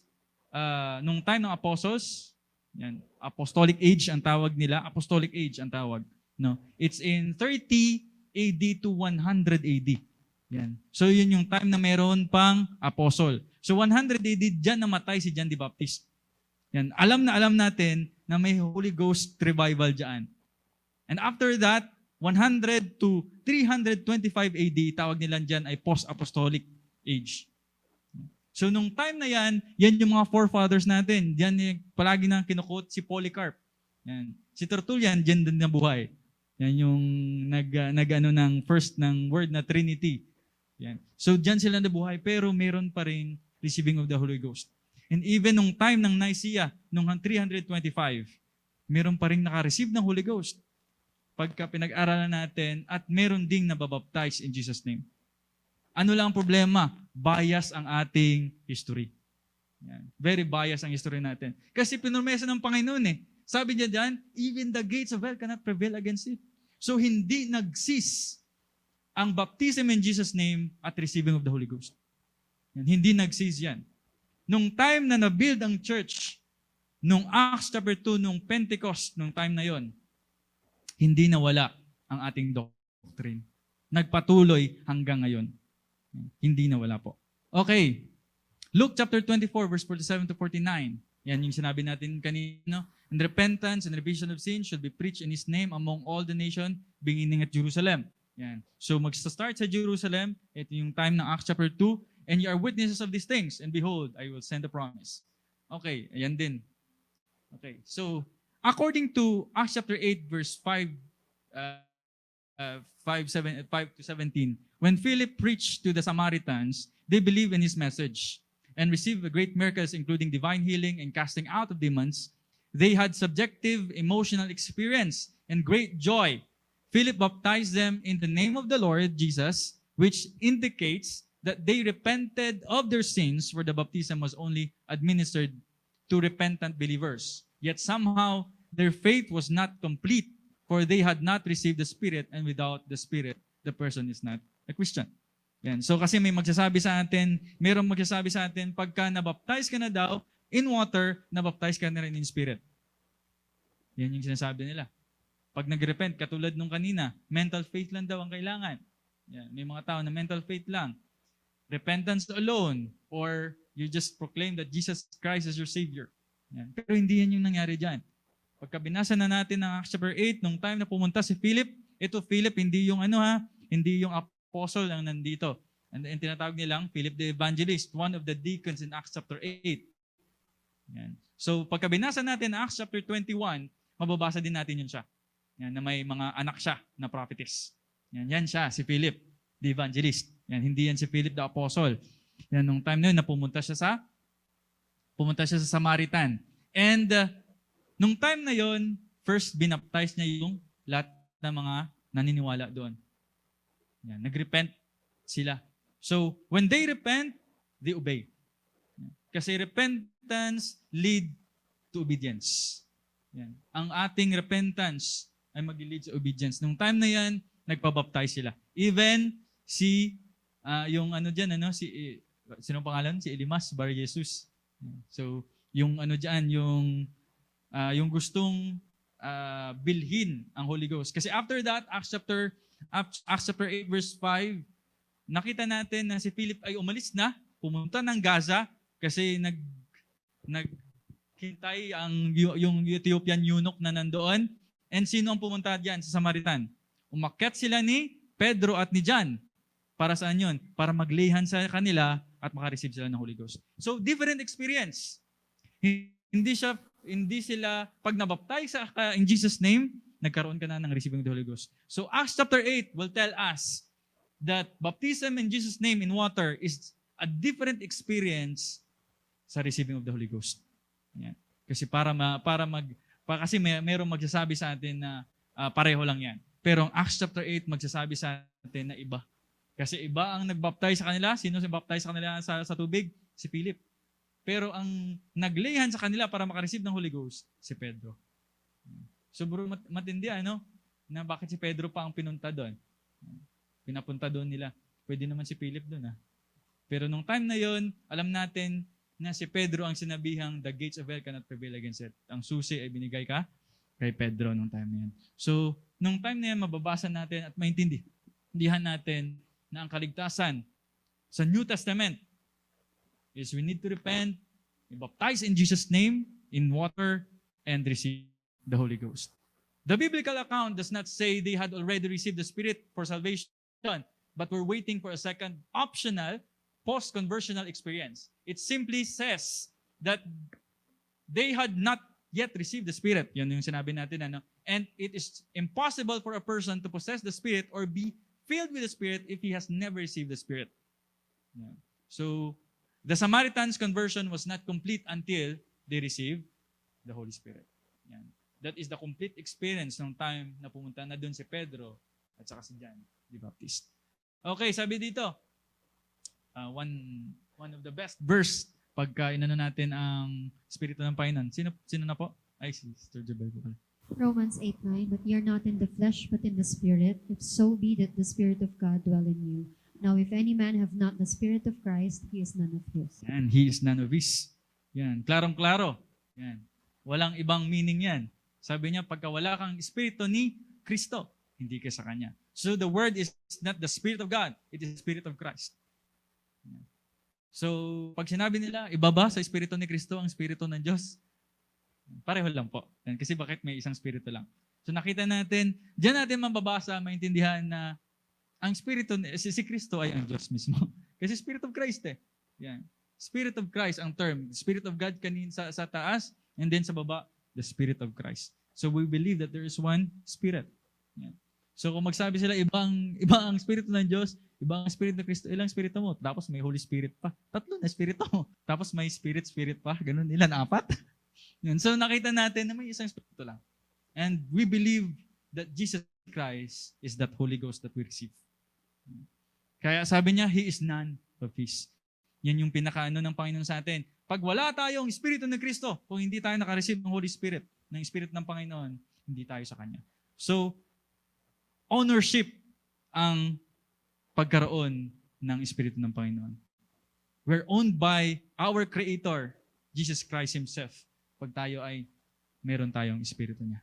nung time ng apostles, yan, apostolic age ang tawag nila. Apostolic age ang tawag. No, it's in 30 AD to 100 AD. Yan. So yun yung time na meron pang apostle. So 100 AD, dyan namatay si John the Baptist. Yan. Alam natin na may Holy Ghost revival dyan. And after that, 100 to 325 AD, tawag nila dyan ay post-apostolic age. So nung time na yan yung mga forefathers natin. Yan yung palagi na kinukot si Polycarp. Yan. Si Tertullian, dyan din nabuhay. Yan yung ng first ng word na Trinity. Yan. So dyan sila nabuhay, pero meron pa rin receiving of the Holy Ghost. And even nung time ng Nicaea, nung 325, meron pa rin naka-receive ng Holy Ghost. Pagka pinag-aralan natin, at meron ding nababaptize in Jesus' name. Ano lang ang problema? Bias ang ating history. Yan. Very biased ang history natin. Kasi pinurmesa ng Panginoon Sabi niya dyan, even the gates of hell cannot prevail against it. So hindi nagsis ang baptism in Jesus' name at receiving of the Holy Ghost. Yan. Hindi nagsis yan. Nung time na na-build ang church, nung Acts chapter 2, nung Pentecost, nung time na yon, hindi nawala ang ating doctrine. Nagpatuloy hanggang ngayon. Hindi nawala po. Okay. Luke chapter 24, verse 47 to 49. Yan yung sinabi natin kanina. And repentance and remission of sin should be preached in His name among all the nation, beginning at Jerusalem. Yan. So magsa-start sa Jerusalem, ito yung time ng Acts chapter 2, and you are witnesses of these things, and behold, I will send a promise. Okay, ayan din. Okay, so according to Acts chapter 8, verse 5 to 17, when Philip preached to the Samaritans, they believed in his message and received great miracles, including divine healing and casting out of demons. They had subjective emotional experience and great joy. Philip baptized them in the name of the Lord Jesus, which indicates that they repented of their sins, where the baptism was only administered to repentant believers. Yet somehow their faith was not complete, for they had not received the Spirit, and without the Spirit, the person is not a Christian. Yan. So kasi may magsasabi sa atin, mayroong magsasabi sa atin, pagka nabaptize ka na daw in water, nabaptize ka na rin in Spirit. Yan yung sinasabi nila. Pag nag-repent, katulad nung kanina, mental faith lang daw ang kailangan. Yan. May mga tao na mental faith lang. Repentance alone, or you just proclaim that Jesus Christ is your Savior. Yan. Pero hindi yan yung nangyari dyan. Pagka binasa na natin ng Acts chapter 8, nung time na pumunta si Philip, ito Philip, hindi yung hindi yung apostle ang nandito. And tinatawag nilang Philip the Evangelist, one of the deacons in Acts chapter 8. Yan. So pagka binasa natin Acts chapter 21, mababasa din natin yun siya. Yan, na may mga anak siya na prophetess. Yan siya, si Philip the Evangelist. Yan, hindi yan si Philip the Apostle. Yan, nung time na yun, pumunta siya sa Samaritan. And nung time na yun, first binaptize niya yung lahat ng mga naniniwala doon. Yan, nagrepent sila. So, when they repent, they obey. Kasi repentance lead to obedience. Yan. Ang ating repentance ay mag-lead sa obedience. Nung time na yan, nagpabaptize sila. Even yung ano dyan, sino pangalan? Si Elimas Bar Jesus. So, yung ano dyan, yung gustong bilhin ang Holy Ghost. Kasi after that, Acts chapter 8 verse 5, nakita natin na si Philip ay umalis na, pumunta ng Gaza kasi naghintay yung Ethiopian eunuch na nandoon. And sino ang pumunta diyan sa Samaritan? Umakyat sila ni Pedro at ni John. Para saan yun? Para maglayhan sa kanila at makareceive sila ng Holy Ghost. So, different experience. Hindi sila, pag nabaptize in Jesus' name, nagkaroon ka na ng receiving the Holy Ghost. So, Acts chapter 8 will tell us that baptism in Jesus' name in water is a different experience sa receiving of the Holy Ghost. Yan. Kasi kasi mayroong magsasabi sa atin na pareho lang yan. Pero ang Acts chapter 8 magsasabi sa atin na iba. Kasi iba ang nagbaptize sa kanila. Sino si baptize sa kanila sa tubig? Si Philip. Pero ang naglayhan sa kanila para makareceive ng Holy Ghost, si Pedro. Sobrang matindi, na bakit si Pedro pa ang pinunta doon. Pinapunta doon nila. Pwede naman si Philip doon. Pero nung time na yon, alam natin na si Pedro ang sinabihang, the gates of hell cannot prevail against it. Ang susi ay binigay kay Pedro nung time na yan. So, nung time na yan, mababasa natin at maintindihan natin na ang kaligtasan sa New Testament is we need to repent, be baptized in Jesus' name, in water, and receive the Holy Ghost. The biblical account does not say they had already received the Spirit for salvation, but were waiting for a second optional post-conversional experience. It simply says that they had not yet received the Spirit. Yan yung sinabi natin. And it is impossible for a person to possess the Spirit or be filled with the Spirit if he has never received the Spirit. Yan. So, the Samaritan's conversion was not complete until they received the Holy Spirit. Yan. That is the complete experience ng time na pumunta na doon si Pedro at saka si John the Baptist. Okay, sabi dito, one of the best verse pagka inano natin ang Espiritu ng Panginoon. Sino na po? Ay, si Sister Jabel po pala. Romans 8:9, but ye are not in the flesh, but in the Spirit, if so be that the Spirit of God dwell in you. Now, if any man have not the Spirit of Christ, he is none of his. Yan, he is none of his. Yan, klarong-klaro. Yan. Walang ibang meaning yan. Sabi niya, pagka wala kang Espiritu ni Kristo, hindi ka sa Kanya. So, the word is not the Spirit of God, it is the Spirit of Christ. Yan. So, pag sinabi nila, ibaba sa Espiritu ni Kristo ang Espiritu ng Diyos, pareho lang po. Yan, kasi bakit may isang Espiritu lang? So, nakita natin, diyan natin mababasa, maintindihan na ang Espiritu, si Kristo ay ang Diyos mismo. Kasi Spirit of Christ Yan. Spirit of Christ ang term. Spirit of God kanin sa taas, and then sa baba, the Spirit of Christ. So we believe that there is one Spirit. Yan. So kung magsabi sila, iba ang Espiritu ng Diyos, iba ang Espiritu ng Kristo, ilang Espiritu mo? Tapos may Holy Spirit pa. 3 na Espiritu mo. Tapos may Spirit pa. Ganun, ilan? 4? Yan. So nakita natin na may isang Espiritu lang. And we believe that Jesus Christ is that Holy Ghost that we receive. Kaya sabi niya, He is none of His. Yan yung pinakaano ng Panginoon sa atin. Pag wala tayong Espiritu ng Kristo, kung hindi tayo nakareceive ng Holy Spirit, ng Spirit ng Panginoon, hindi tayo sa Kanya. So, ownership ang pagkaroon ng Espiritu ng Panginoon. We're owned by our Creator, Jesus Christ Himself, pag tayo ay meron tayong Espiritu niya.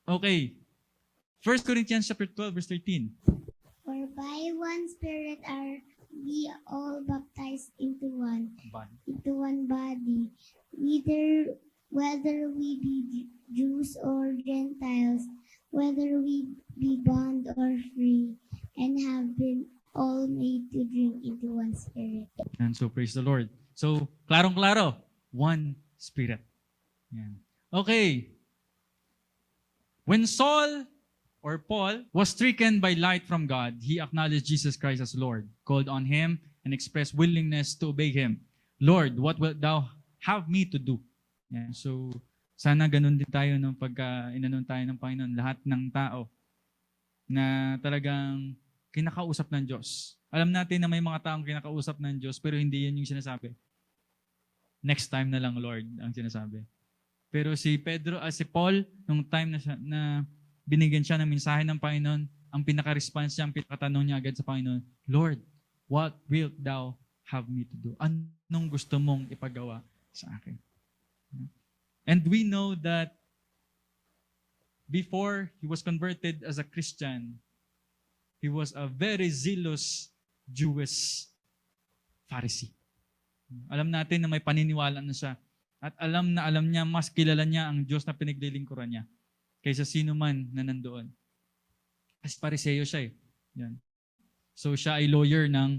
Okay. 1 Corinthians chapter 12, verse 13. For by one Spirit are we all baptized into one body, whether we be Jews or Gentiles, whether we be bond or free, and have been all made to drink into one Spirit. And so, praise the Lord. So, klarong-klaro, one Spirit. Yan. Okay. When Saul or Paul was stricken by light from God, he acknowledged Jesus Christ as Lord, called on Him, and express willingness to obey Him. Lord, what wilt Thou have me to do? Yan. So, sana ganun din tayo nung pagka inanon tayo ng Panginoon, lahat ng tao na talagang kinakausap ng Diyos. Alam natin na may mga taong kinakausap ng Diyos, pero hindi yan yung sinasabi. Next time na lang, Lord, ang sinasabi. Pero si Paul, nung time na binigyan siya ng mensahe ng Panginoon, ang pinaka-response niya, ang pinaka-tanong niya agad sa Panginoon, Lord, what wilt Thou have me to do? Anong gusto mong ipagawa sa akin? And we know that before he was converted as a Christian, he was a very zealous Jewish Pharisee. Alam natin na may paniniwala na siya. At alam niya, mas kilala niya ang Diyos na pinaglilingkuran niya kaysa sino man na nandoon. As Pariseo siya eh. Yan. So siya ay lawyer ng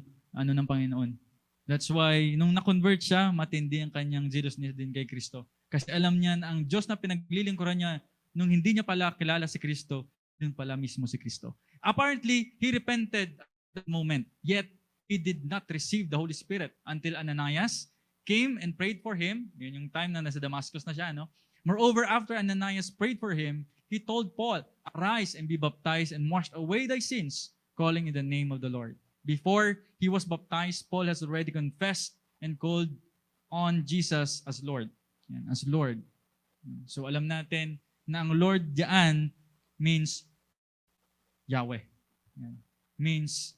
Panginoon. That's why, nung na-convert siya, matindi ang kanyang zealousness din kay Kristo. Kasi alam niya na ang Diyos na pinaglilingkuran niya, nung hindi niya pala kilala si Kristo, yun pala mismo si Kristo. Apparently, he repented at that moment, yet he did not receive the Holy Spirit until Ananias came and prayed for him. Yun yung time na nasa Damascus na siya, no? Moreover, after Ananias prayed for him, he told Paul, arise and be baptized and wash away thy sins, calling in the name of the Lord. Before he was baptized, Paul has already confessed and called on Jesus as Lord. Yan, as Lord. So alam natin na ang Lord diyan means Yahweh. Yan. Means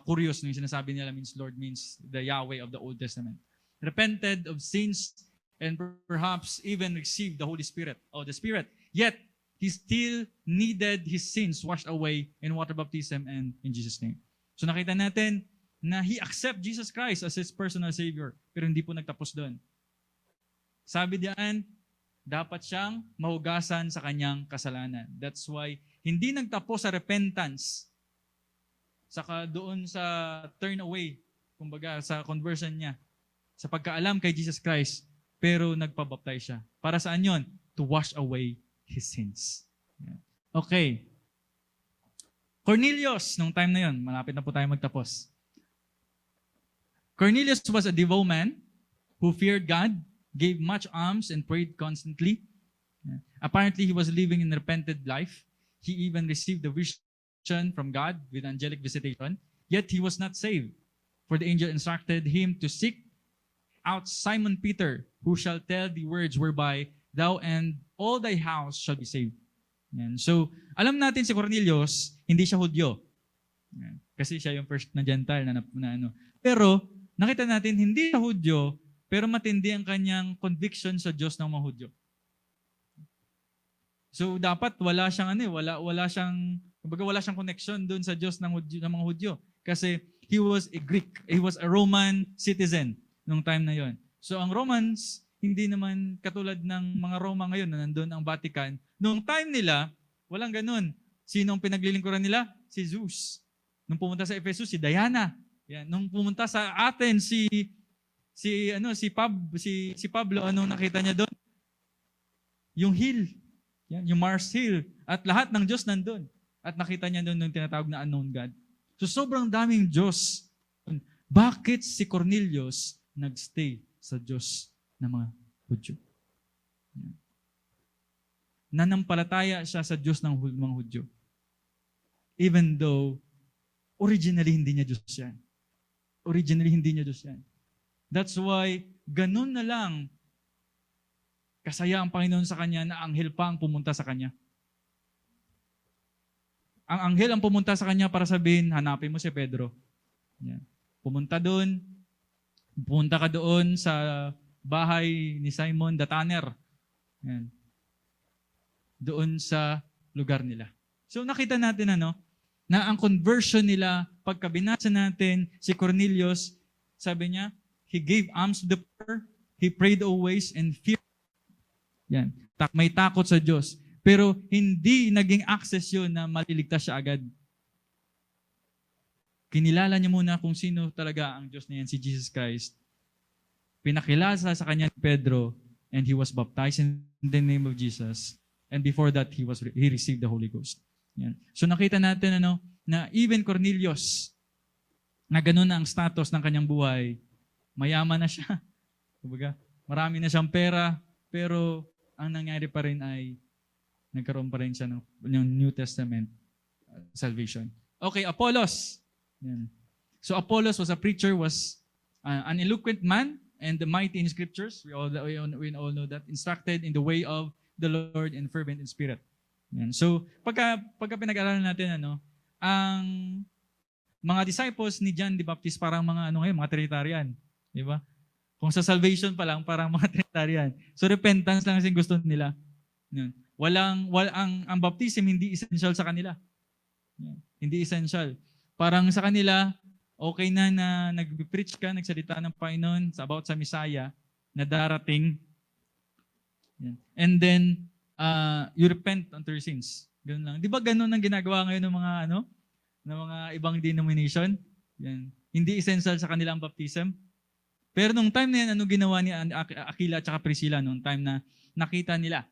curious, yung sinasabi nila means Lord means the Yahweh of the Old Testament. Repented of sins and perhaps even received the Holy Spirit or the Spirit. Yet, he still needed his sins washed away in water baptism and in Jesus' name. So nakita natin na he accept Jesus Christ as his personal Savior, pero hindi po nagtapos doon. Sabi diyan, dapat siyang mahugasan sa kanyang kasalanan. That's why hindi nagtapos sa repentance, saka doon sa turn away, kumbaga sa conversion niya, sa pagkaalam kay Jesus Christ, pero nagpabaptize siya. Para saan yon? To wash away his sins. Okay. Cornelius, nung time na yon, malapit na po tayo magtapos. Cornelius was a devout man who feared God, gave much alms, and prayed constantly. Apparently, he was living in a repented life. He even received the vision from God with angelic visitation, yet he was not saved. For the angel instructed him to seek out Simon Peter, who shall tell the words whereby thou and all thy house shall be saved. Yan. So, alam natin si Cornelius, hindi siya Hudyo. Yan. Kasi siya yung first na Gentile na ano. Pero, nakita natin, hindi siya Hudyo, pero matindi ang kanyang conviction sa Diyos ng mga Hudyo. So, dapat wala siyang wala siyang connection doon sa Diyos ng mga Hudyo. Kasi he was a Greek, he was a Roman citizen nung time na yon. So ang Romans, hindi naman katulad ng mga Roma ngayon na nandun ang Vatican. Noong time nila, walang ganun. Sinong pinaglilingkuran nila? Si Zeus. Nung pumunta sa Ephesus, si Diana. Yan. Nung pumunta sa Athens, si Pablo, anong nakita niya doon? Yung hill. Yan, yung Mars Hill. At lahat ng Diyos nandun. At nakita niya doon yung tinatawag na unknown God. So sobrang daming Diyos. Bakit si Cornelius nagstay sa Diyos ng mga Hudyo? Nanampalataya siya sa Diyos ng mga Hudyo. Even though, originally hindi niya Diyos yan. Originally hindi niya Diyos yan. That's why, ganun na lang kasaya ang Panginoon sa kanya na anghel pa ang pumunta sa kanya. Ang anghel ang pumunta sa kanya para sabihin, hanapin mo si Pedro. Yan. Pumunta ka doon sa bahay ni Simon the Tanner. Yan. Doon sa lugar nila. So nakita natin na ang conversion nila, pagka binasa natin si Cornelius, sabi niya, he gave alms to the poor, he prayed always and feared. Yan. May takot sa Diyos. Pero hindi naging access yun na maliligtas siya agad. Kinilala niya muna kung sino talaga ang Diyos na yan, si Jesus Christ. Pinakilala sa kanya ni Pedro, and he was baptized in the name of Jesus. And before that, he received the Holy Ghost. Yan. So nakita natin na even Cornelius, na ganun na ang status ng kanyang buhay, mayaman na siya. Kumbaga, marami na siyang pera, pero ang nangyari pa rin ay nagkaroon pa rin siya ng New Testament salvation. Okay, Apollos. Yan. So Apollos was a preacher, was an eloquent man and mighty in scriptures. We all know that. Instructed in the way of the Lord and fervent in spirit. Yan. So pagka pinag-aralan natin ang mga disciples ni John the Baptist parang mga mga Trinitarian, di ba? Kung sa salvation pa lang parang mga Trinitarian. So repentance lang kasi gusto nila. Yan. Ang baptism hindi essential sa kanila. Yan. Hindi essential. Parang sa kanila, okay na nag-preach ka, nagsalita ng Panginoon about sa Messiah na darating. Yan. And then, you repent unto your sins. Ganun lang. Di ba ganun ang ginagawa ngayon ng mga ibang denomination? Yan. Hindi essential sa kanila ang baptism. Pero nung time na yan, ano ginawa ni Aquila at Priscilla nung time na nakita nila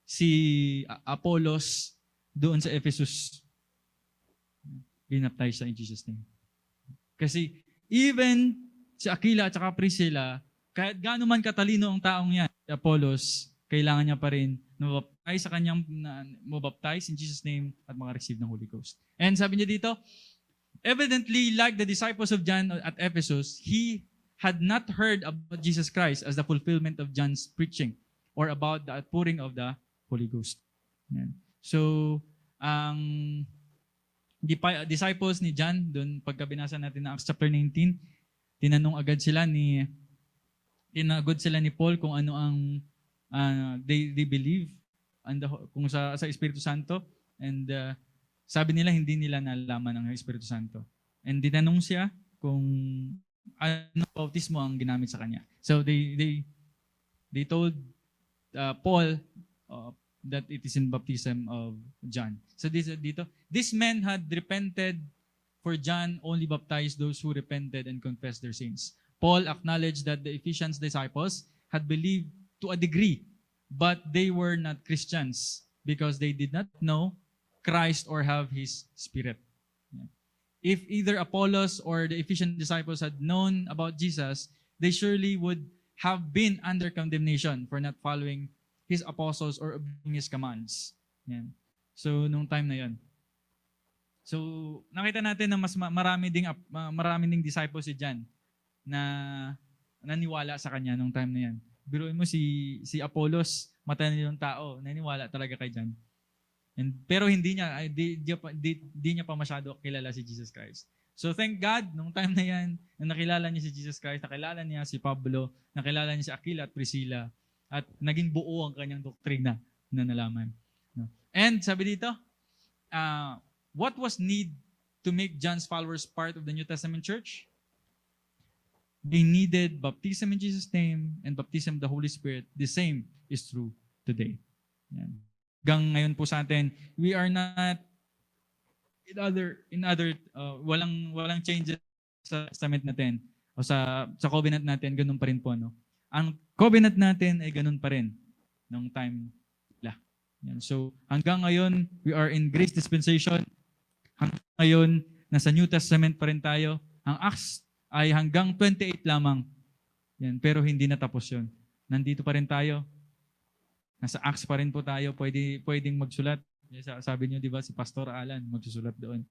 si Apollos doon sa Ephesus? Binaptize siya in Jesus' name. Kasi even si Aquila at Priscilla, kahit gaano man katalino ang taong yan, si Apollos, kailangan niya pa rin mabaptize sa kanyang mabaptize in Jesus' name at makareceive ng Holy Ghost. And sabi niya dito, evidently, like the disciples of John at Ephesus, he had not heard about Jesus Christ as the fulfillment of John's preaching or about the outpouring of the Holy Ghost. Yan. So, ang disciples ni John, doon pagka binasa natin na Acts chapter 19, tinagot sila ni Paul kung ano ang they believe kung sa Espiritu Santo, and sabi nila hindi nila nalaman ang Espiritu Santo. And tinanong siya kung ano bautismo ang ginamit sa kanya. So they told Paul that it is in baptism of John. So this man had repented, for John only baptized those who repented and confessed their sins. Paul acknowledged that the Ephesians disciples had believed to a degree, but they were not Christians because they did not know Christ or have His Spirit. If either Apollos or the Ephesian disciples had known about Jesus, they surely would have been under condemnation for not following His apostles or obeying His commands. Yan. So, nung time na yon. So, nakita natin na mas marami ding disciples si John na naniwala sa kanya nung time na yan. Biruin mo si Apollos, matalino yung tao, naniwala talaga kay John. Pero hindi niya pa masyado kilala si Jesus Christ. So thank God, nung time na yan, na nakilala niya si Jesus Christ, nakilala niya si Pablo, nakilala niya si Aquila at Priscilla, at naging buo ang kanyang doktrina na nalaman. And sabi dito, what was need to make John's followers part of the New Testament church? They needed baptism in Jesus' name and baptism of the Holy Spirit. The same is true today. Yan. Hanggang ngayon po sa atin, we are not walang changes sa testament natin o sa covenant natin, ganun pa rin po. Ang covenant natin ay ganun pa rin nung time nila. Yan. So hanggang ngayon, we are in grace dispensation. Hanggang ngayon, nasa New Testament pa rin tayo. Ang Acts ay hanggang 28 lamang. Yan. Pero hindi natapos yun. Nandito pa rin tayo. Nasa Acts pa rin po tayo. Pwedeng magsulat. Sabi niyo, di ba, si Pastor Alan magsusulat doon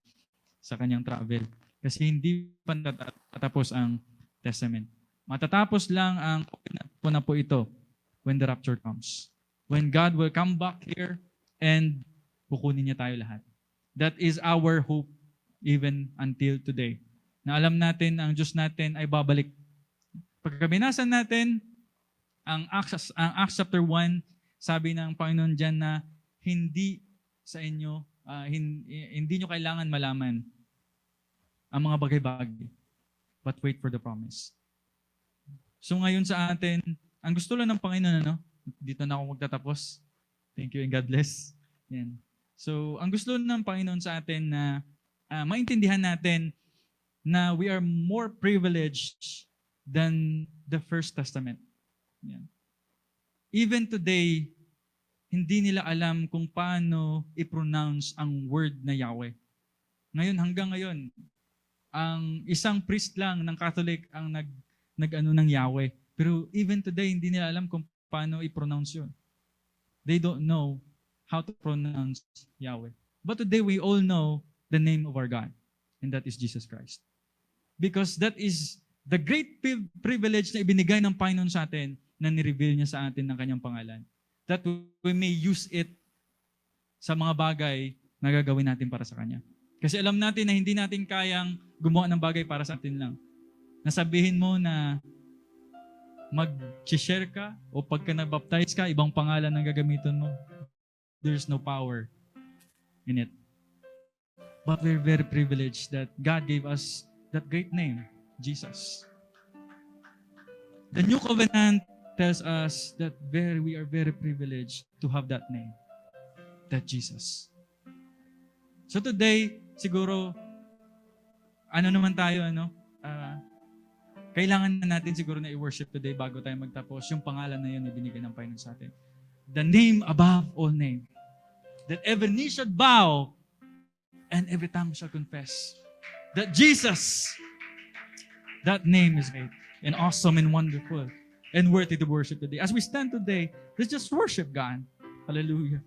sa kanyang travel. Kasi hindi pa natatapos ang Testament. Matatapos lang ang covenant po na po ito when the rapture comes. When God will come back here and kukunin niya tayo lahat. That is our hope even until today. Na alam natin ang Diyos natin ay babalik. Pagka binasa natin ang Acts chapter 1, sabi ng Panginoon dyan na hindi sa inyo, hindi nyo kailangan malaman ang mga bagay-bagay, but wait for the promise. So ngayon sa atin, ang gusto lang ng Panginoon, dito na ako magtatapos. Thank you and God bless. Yan. So ang gusto ng Panginoon sa atin na maintindihan natin na we are more privileged than the First Testament. Yan. Even today, hindi nila alam kung paano i-pronounce ang word na Yahweh. Hanggang ngayon, ang isang priest lang ng Catholic ang nag-ano ng Yahweh. Pero even today, hindi nila alam kung paano i-pronounce yun. They don't know how to pronounce Yahweh. But today, we all know the name of our God, and that is Jesus Christ. Because that is the great privilege na ibinigay ng Panginoon sa atin na nireveal niya sa atin ng kanyang pangalan. That we may use it sa mga bagay na gagawin natin para sa Kanya. Kasi alam natin na hindi natin kayang gumawa ng bagay para sa atin lang. Nasabihin mo na mag-share ka o pagka nabaptize ka, ibang pangalan ang gagamitin mo. There's no power in it. But we're very privileged that God gave us that great name, Jesus. The New Covenant tells us that we are very privileged to have that name, that Jesus. So today, siguro, ano naman tayo, kailangan na natin siguro na i-worship today bago tayo magtapos yung pangalan na yun na binigay ng Panginoon sa atin. The name above all name. That every knee should bow and every tongue shall confess that Jesus, that name is great and awesome and wonderful and worthy to worship today. As we stand today, let's just worship God. Hallelujah.